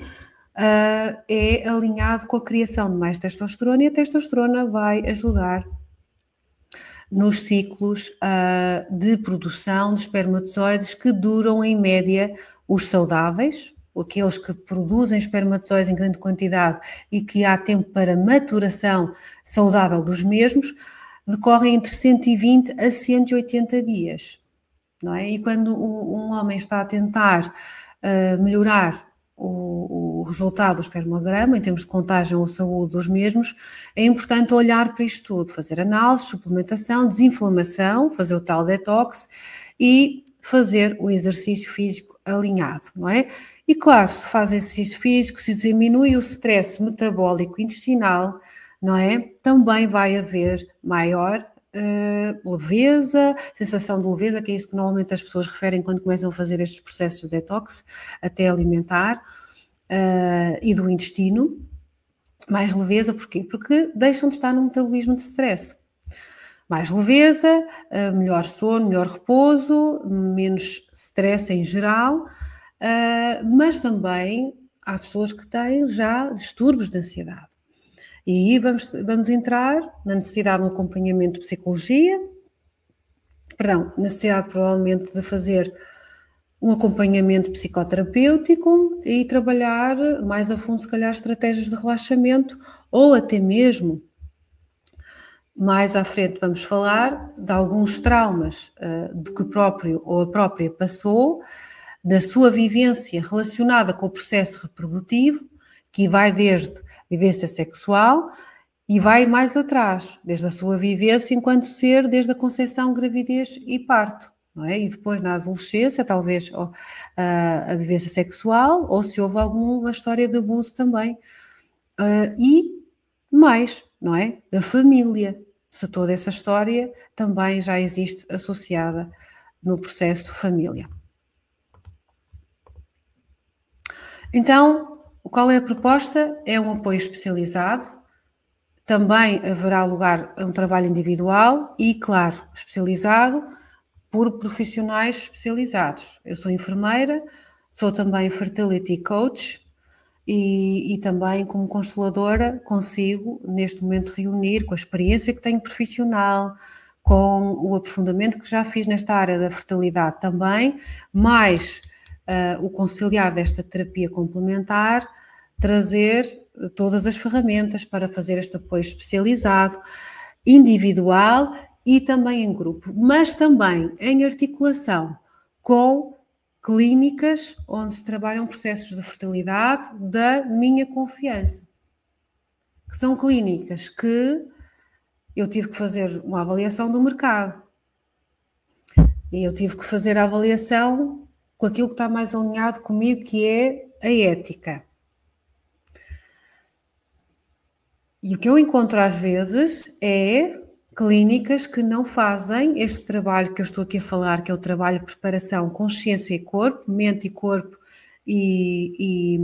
é alinhado com a criação de mais testosterona, e a testosterona vai ajudar nos ciclos de produção de espermatozoides que duram em média os saudáveis, aqueles que produzem espermatozoides em grande quantidade e que há tempo para maturação saudável dos mesmos, decorrem entre 120 a 180 dias. não é? E quando um homem está a tentar melhorar o resultado do espermograma, em termos de contagem ou saúde dos mesmos, é importante olhar para isto tudo, fazer análise, suplementação, desinflamação, fazer o tal detox e fazer o exercício físico alinhado, não é? E claro, se faz exercício físico, se diminui o stress metabólico intestinal, não é? Também vai haver maior leveza, sensação de leveza, que é isso que normalmente as pessoas referem quando começam a fazer estes processos de detox, até alimentar, e do intestino. Mais leveza, porquê? Porque deixam de estar no metabolismo de stress. Mais leveza, melhor sono, melhor repouso, menos stress em geral, mas também há pessoas que têm já distúrbios de ansiedade. E aí vamos entrar na necessidade de um acompanhamento de psicologia, necessidade provavelmente de fazer um acompanhamento psicoterapêutico e trabalhar mais a fundo, se calhar, estratégias de relaxamento ou até mesmo, mais à frente vamos falar de alguns traumas de que o próprio ou a própria passou, da sua vivência relacionada com o processo reprodutivo, que vai desde vivência sexual e vai mais atrás, desde a sua vivência enquanto ser, desde a concepção, gravidez e parto, não é? E depois na adolescência, talvez a vivência sexual, ou se houve alguma história de abuso também. E mais, não é? Da família, se toda essa história também já existe associada no processo família. Então, qual é a proposta? É um apoio especializado, também haverá lugar a um trabalho individual e, claro, especializado por profissionais especializados. Eu sou enfermeira, sou também fertility coach e também como consteladora consigo, neste momento, reunir com a experiência que tenho profissional, com o aprofundamento que já fiz nesta área da fertilidade também, mais o conciliar desta terapia complementar, trazer todas as ferramentas para fazer este apoio especializado, individual e também em grupo, mas também em articulação com clínicas onde se trabalham processos de fertilidade da minha confiança, que são clínicas que eu tive que fazer uma avaliação do mercado e eu tive que fazer a avaliação com aquilo que está mais alinhado comigo, que é a ética. E o que eu encontro às vezes é clínicas que não fazem este trabalho que eu estou aqui a falar, que é o trabalho de preparação consciência e corpo, mente e corpo e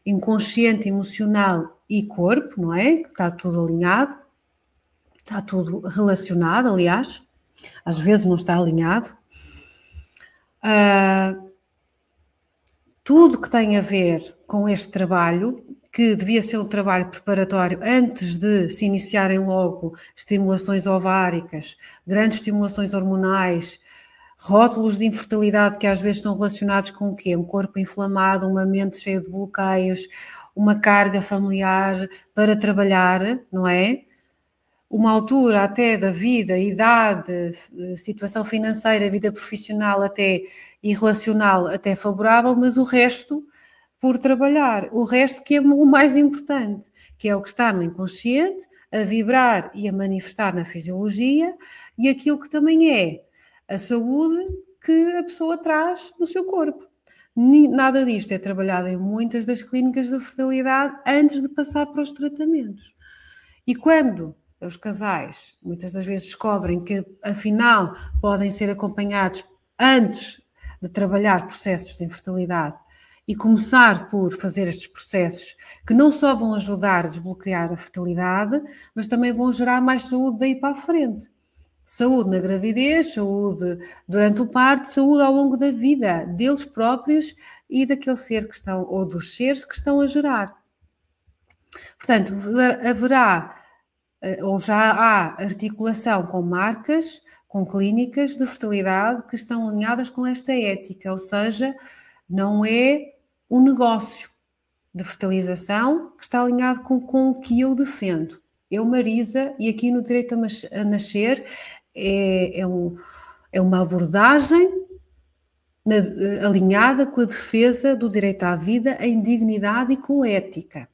inconsciente, emocional e corpo, não é? Que está tudo alinhado, está tudo relacionado, aliás, às vezes não está alinhado. Tudo que tem a ver com este trabalho, que devia ser um trabalho preparatório antes de se iniciarem logo estimulações ováricas, grandes estimulações hormonais, rótulos de infertilidade que às vezes estão relacionados com o quê? Um corpo inflamado, uma mente cheia de bloqueios, uma carga familiar para trabalhar, não é? Uma altura até da vida, idade, situação financeira, vida profissional até e relacional até favorável, mas o resto por trabalhar, o resto que é o mais importante, que é o que está no inconsciente, a vibrar e a manifestar na fisiologia e aquilo que também é a saúde que a pessoa traz no seu corpo. Nada disto é trabalhado em muitas das clínicas de fertilidade antes de passar para os tratamentos. E quando os casais muitas das vezes descobrem que afinal podem ser acompanhados antes de trabalhar processos de infertilidade e começar por fazer estes processos que não só vão ajudar a desbloquear a fertilidade, mas também vão gerar mais saúde daí para a frente. Saúde na gravidez, saúde durante o parto, saúde ao longo da vida deles próprios e daquele ser que estão, ou dos seres que estão a gerar. Portanto, haverá ou já há articulação com marcas, com clínicas de fertilidade que estão alinhadas com esta ética, ou seja, não é um negócio de fertilização que está alinhado com o que eu defendo. Eu, Marisa, e aqui no Direito a Nascer, é uma abordagem alinhada com a defesa do direito à vida em dignidade e com ética.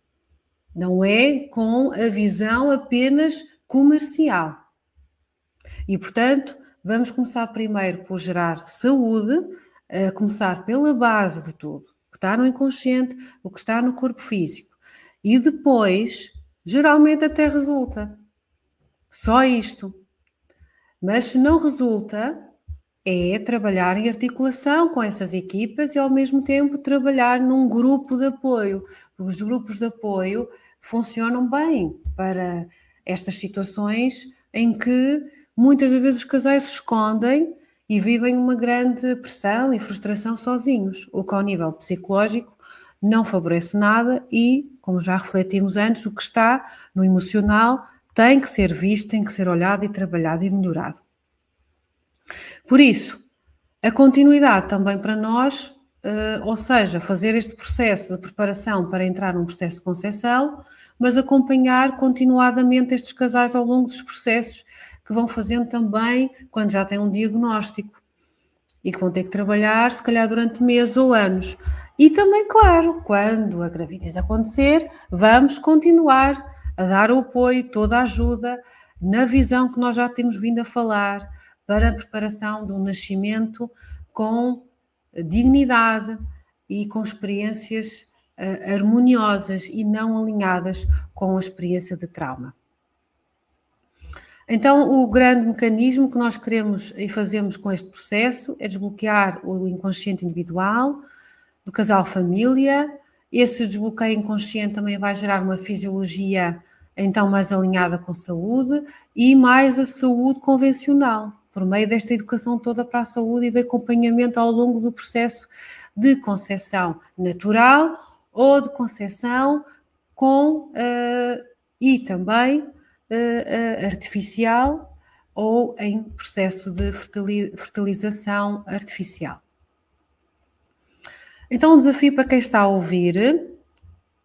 Não é com a visão apenas comercial. E, portanto, vamos começar primeiro por gerar saúde, a começar pela base de tudo, o que está no inconsciente, o que está no corpo físico. E depois, geralmente até resulta. Só isto. Mas se não resulta, é trabalhar em articulação com essas equipas e ao mesmo tempo trabalhar num grupo de apoio. Os grupos de apoio funcionam bem para estas situações em que muitas das vezes os casais se escondem e vivem uma grande pressão e frustração sozinhos, o que ao nível psicológico não favorece nada e, como já refletimos antes, o que está no emocional tem que ser visto, tem que ser olhado e trabalhado e melhorado. Por isso, a continuidade também para nós, ou seja, fazer este processo de preparação para entrar num processo de conceção, mas acompanhar continuadamente estes casais ao longo dos processos que vão fazendo também quando já têm um diagnóstico e que vão ter que trabalhar, se calhar, durante meses ou anos. E também, claro, quando a gravidez acontecer, vamos continuar a dar o apoio, toda a ajuda, na visão que nós já temos vindo a falar, para a preparação do nascimento com dignidade e com experiências harmoniosas e não alinhadas com a experiência de trauma. Então, o grande mecanismo que nós queremos e fazemos com este processo é desbloquear o inconsciente individual do casal-família. Esse desbloqueio inconsciente também vai gerar uma fisiologia então mais alinhada com saúde e mais a saúde convencional, por meio desta educação toda para a saúde e de acompanhamento ao longo do processo de conceção natural ou de conceção com e também artificial ou em processo de fertilização artificial. Então, o desafio para quem está a ouvir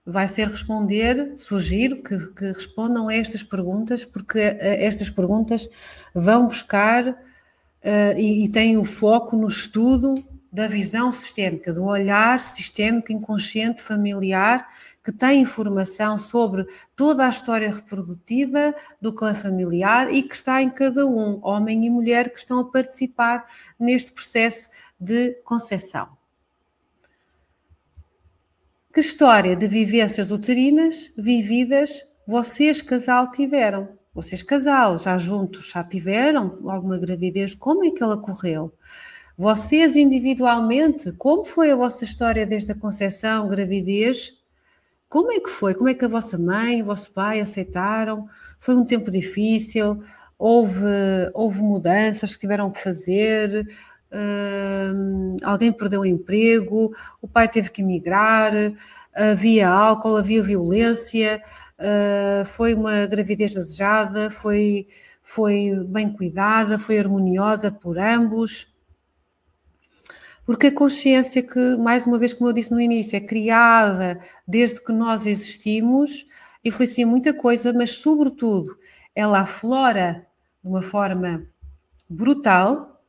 vai ser responder, sugiro que respondam a estas perguntas, porque estas perguntas vão buscar e têm o foco no estudo da visão sistémica, do olhar sistémico inconsciente familiar, que tem informação sobre toda a história reprodutiva do clã familiar e que está em cada um, homem e mulher, que estão a participar neste processo de conceção. Que história de vivências uterinas vividas vocês, casal, tiveram? Vocês, casal, já juntos, já tiveram alguma gravidez? Como é que ela correu? Vocês, individualmente, como foi a vossa história desde a conceção, gravidez? Como é que foi? Como é que a vossa mãe, o vosso pai aceitaram? Foi um tempo difícil? Houve mudanças que tiveram que fazer? Alguém perdeu o emprego? O pai teve que emigrar? Havia álcool? Havia violência? Foi uma gravidez desejada? Foi bem cuidada? Foi harmoniosa por ambos? Porque a consciência que, mais uma vez, como eu disse no início, é criada desde que nós existimos, influencia muita coisa, mas, sobretudo, ela aflora de uma forma brutal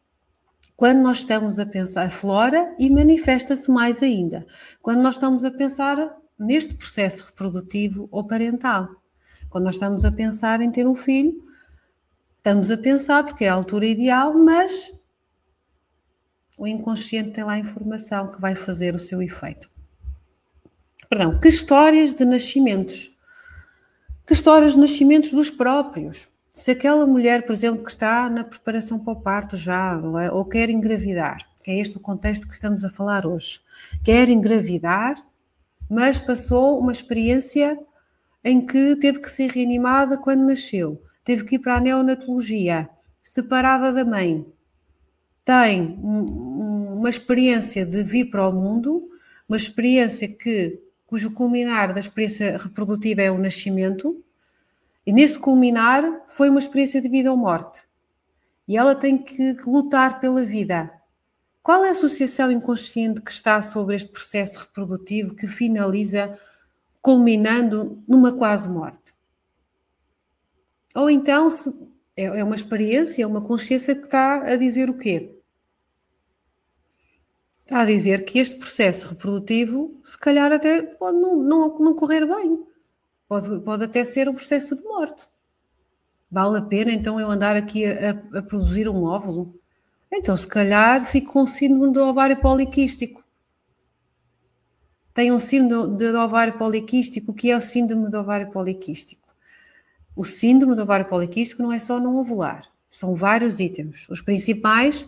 quando nós estamos a pensar, aflora e manifesta-se mais ainda, quando nós estamos a pensar neste processo reprodutivo ou parental. Quando nós estamos a pensar em ter um filho, estamos a pensar porque é a altura ideal, mas o inconsciente tem lá a informação que vai fazer o seu efeito. Perdão, que histórias de nascimentos? Que histórias de nascimentos dos próprios? Se aquela mulher, por exemplo, que está na preparação para o parto já, ou quer engravidar, que é este o contexto que estamos a falar hoje, quer engravidar, mas passou uma experiência em que teve que ser reanimada quando nasceu, teve que ir para a neonatologia, separada da mãe, tem uma experiência de vir para o mundo, uma experiência cujo culminar da experiência reprodutiva é o nascimento, e nesse culminar foi uma experiência de vida ou morte. E ela tem que lutar pela vida. Qual é a associação inconsciente que está sobre este processo reprodutivo que finaliza culminando numa quase morte? Ou então é uma experiência, é uma consciência que está a dizer o quê? Está a dizer que este processo reprodutivo, se calhar até pode não correr bem. Pode até ser um processo de morte. Vale a pena então eu andar aqui a produzir um óvulo? Então, se calhar, fico com síndrome do ovário poliquístico. Tem um síndrome do ovário poliquístico. O que é o síndrome do ovário poliquístico? O síndrome do ovário poliquístico não é só não ovular. São vários itens. Os principais,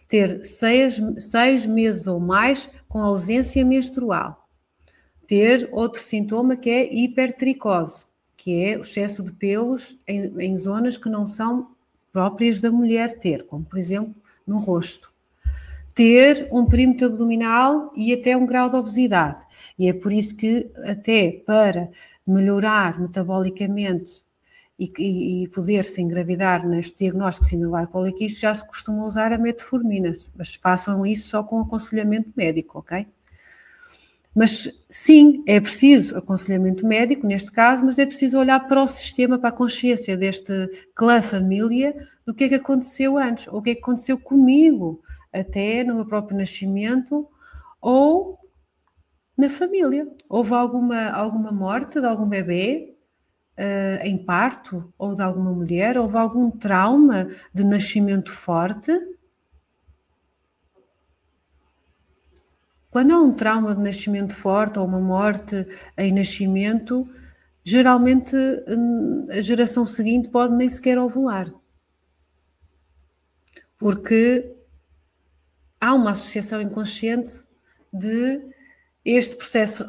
ter 6 meses ou mais com ausência menstrual. Ter outro sintoma que é hipertricose, que é o excesso de pelos em zonas que não são próprias da mulher ter, como por exemplo no rosto. Ter um perímetro abdominal e até um grau de obesidade. E é por isso que até para melhorar metabolicamente e poder-se engravidar neste diagnóstico de síndrome do ovário poliquístico, já se costuma usar a metformina, mas façam isso só com aconselhamento médico, ok? Mas sim, é preciso aconselhamento médico neste caso, mas é preciso olhar para o sistema, para a consciência deste clã família, do que é que aconteceu antes, ou o que é que aconteceu comigo, até no meu próprio nascimento, ou na família. Houve alguma morte de algum bebê em parto, ou de alguma mulher? Houve algum trauma de nascimento forte? Quando há um trauma de nascimento forte ou uma morte em nascimento, geralmente a geração seguinte pode nem sequer ovular. Porque há uma associação inconsciente de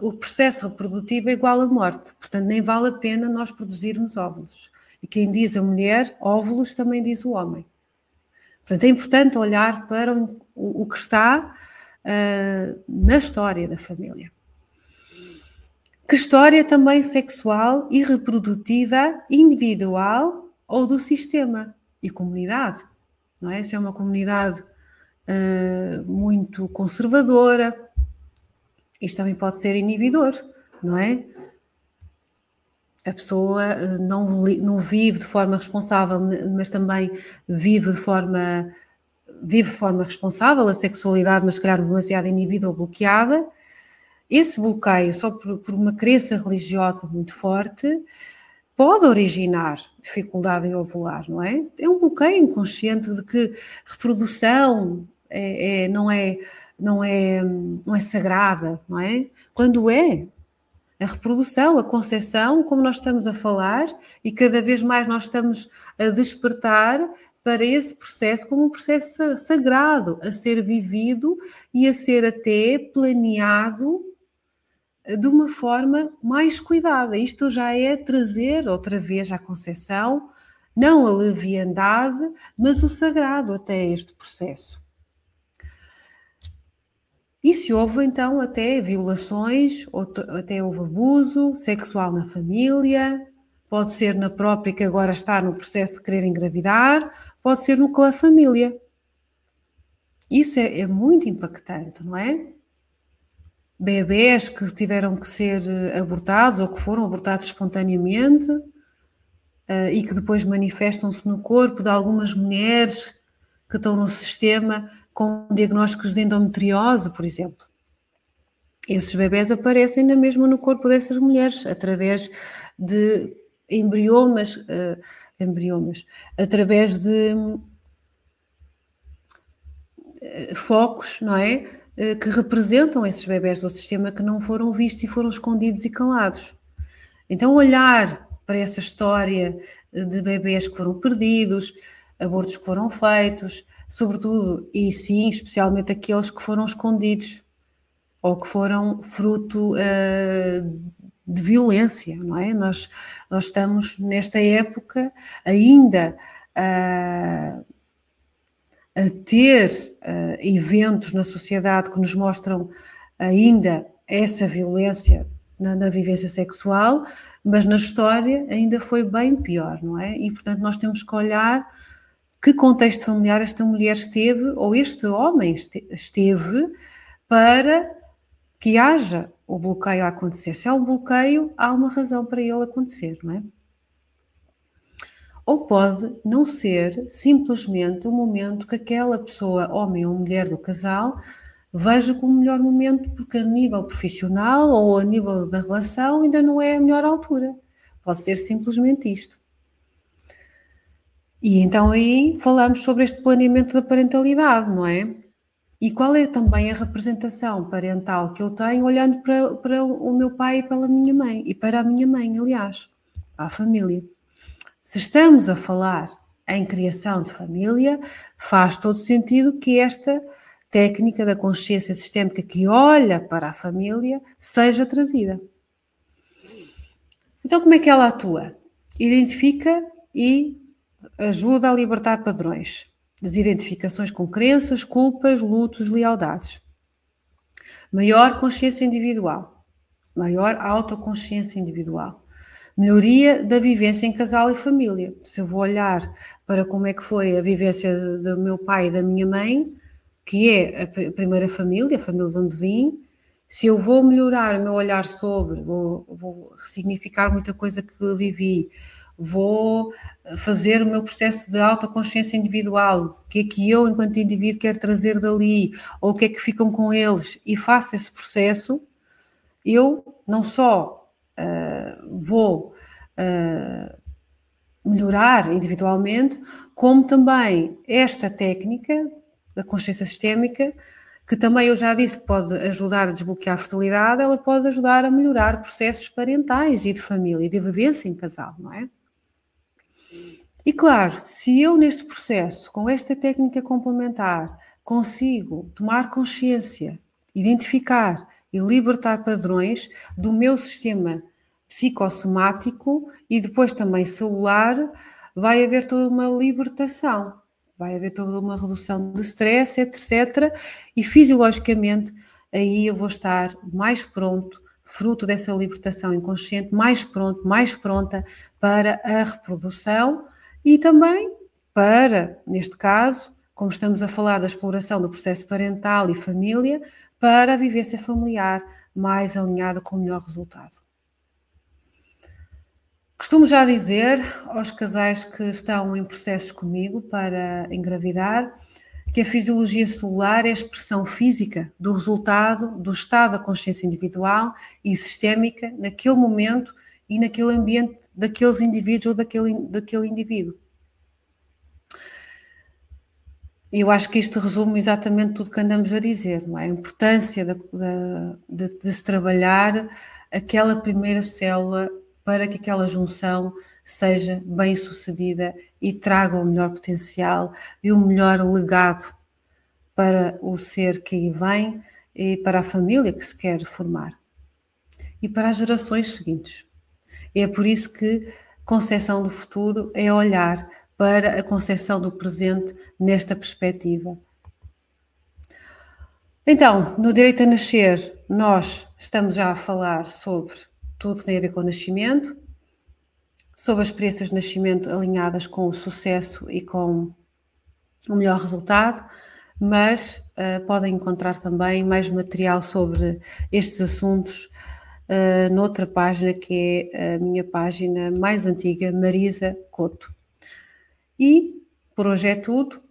o processo reprodutivo é igual à morte. Portanto, nem vale a pena nós produzirmos óvulos. E quem diz a mulher óvulos também diz o homem. Portanto, é importante olhar para o que está na história da família. Que história também sexual e reprodutiva, individual ou do sistema e comunidade, não é? Se é uma comunidade muito conservadora, isto também pode ser inibidor, não é? A pessoa não vive de forma responsável, mas também vive de forma responsável a sexualidade, mas se calhar demasiado inibida ou bloqueada. Esse bloqueio, só por uma crença religiosa muito forte, pode originar dificuldade em ovular, não é? É um bloqueio inconsciente de que reprodução não é sagrada, não é? Quando é. A reprodução, a concepção, como nós estamos a falar, e cada vez mais nós estamos a despertar para esse processo como um processo sagrado, a ser vivido e a ser até planeado de uma forma mais cuidada. Isto já é trazer outra vez à concepção, não a leviandade, mas o sagrado até este processo. E se houve então até violações, ou até houve abuso sexual na família, pode ser na própria que agora está no processo de querer engravidar, pode ser no clã família. Isso é muito impactante, não é? Bebés que tiveram que ser abortados ou que foram abortados espontaneamente e que depois manifestam-se no corpo de algumas mulheres que estão no sistema com diagnósticos de endometriose, por exemplo. Esses bebés aparecem na mesma no corpo dessas mulheres, através de embriomas, através de focos, não é? Que representam esses bebés do sistema que não foram vistos e foram escondidos e calados. Então, olhar para essa história de bebés que foram perdidos, abortos que foram feitos, sobretudo, e sim, especialmente aqueles que foram escondidos ou que foram fruto de violência, não é? Nós estamos nesta época ainda a ter eventos na sociedade que nos mostram ainda essa violência na vivência sexual, mas na história ainda foi bem pior, não é? E, portanto, nós temos que olhar que contexto familiar esta mulher esteve, ou este homem esteve, para que haja o bloqueio a acontecer. Se há um bloqueio, há uma razão para ele acontecer, não é? Ou pode não ser simplesmente o momento que aquela pessoa, homem ou mulher do casal, veja como o melhor momento, porque a nível profissional ou a nível da relação ainda não é a melhor altura. Pode ser simplesmente isto. E então aí falamos sobre este planeamento da parentalidade, não é? E qual é também a representação parental que eu tenho olhando para o meu pai e pela minha mãe, e para a minha mãe, aliás, para a família. Se estamos a falar em criação de família, faz todo sentido que esta técnica da consciência sistémica que olha para a família seja trazida. Então, como é que ela atua? Identifica e ajuda a libertar padrões, desidentificações com crenças, culpas, lutos, lealdades. Maior consciência individual, maior autoconsciência individual. Melhoria da vivência em casal e família. Se eu vou olhar para como é que foi a vivência do meu pai e da minha mãe, que é a primeira família, a família de onde vim, se eu vou melhorar o meu olhar sobre, vou ressignificar muita coisa que vivi, vou fazer o meu processo de autoconsciência individual, o que é que eu, enquanto indivíduo, quero trazer dali, ou o que é que ficam com eles, e faço esse processo, eu não só vou melhorar individualmente, como também esta técnica da consciência sistémica, que também eu já disse que pode ajudar a desbloquear a fertilidade, ela pode ajudar a melhorar processos parentais e de família, e de vivência em casal, não é? E claro, se eu neste processo, com esta técnica complementar, consigo tomar consciência, identificar e libertar padrões do meu sistema psicossomático e depois também celular, vai haver toda uma libertação, vai haver toda uma redução de stress, etc. E fisiologicamente aí eu vou estar mais pronto, fruto dessa libertação inconsciente, mais pronto, mais pronta para a reprodução e também para, neste caso, como estamos a falar da exploração do processo parental e família, para a vivência familiar mais alinhada com o melhor resultado. Costumo já dizer aos casais que estão em processos comigo para engravidar que a fisiologia celular é a expressão física do resultado do estado da consciência individual e sistémica naquele momento e naquele ambiente daqueles indivíduos ou daquele indivíduo. E eu acho que isto resume exatamente tudo o que andamos a dizer, não é? A importância de se trabalhar aquela primeira célula para que aquela junção seja bem sucedida e traga o melhor potencial e o melhor legado para o ser que aí vem e para a família que se quer formar e para as gerações seguintes. É por isso que concepção do futuro é olhar para a concepção do presente nesta perspectiva. Então, no Direito a Nascer, nós estamos já a falar sobre tudo que tem a ver com o nascimento, sobre as experiências de nascimento alinhadas com o sucesso e com o melhor resultado, mas podem encontrar também mais material sobre estes assuntos noutra página que é a minha página mais antiga, Marisa Couto. E por hoje é tudo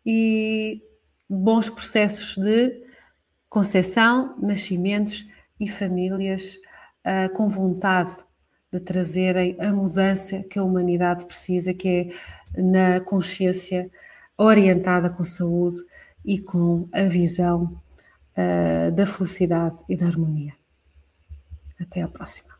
e bons processos de concepção, nascimentos e famílias com vontade de trazerem a mudança que a humanidade precisa, que é na consciência orientada com saúde e com a visão da felicidade e da harmonia. Até à próxima.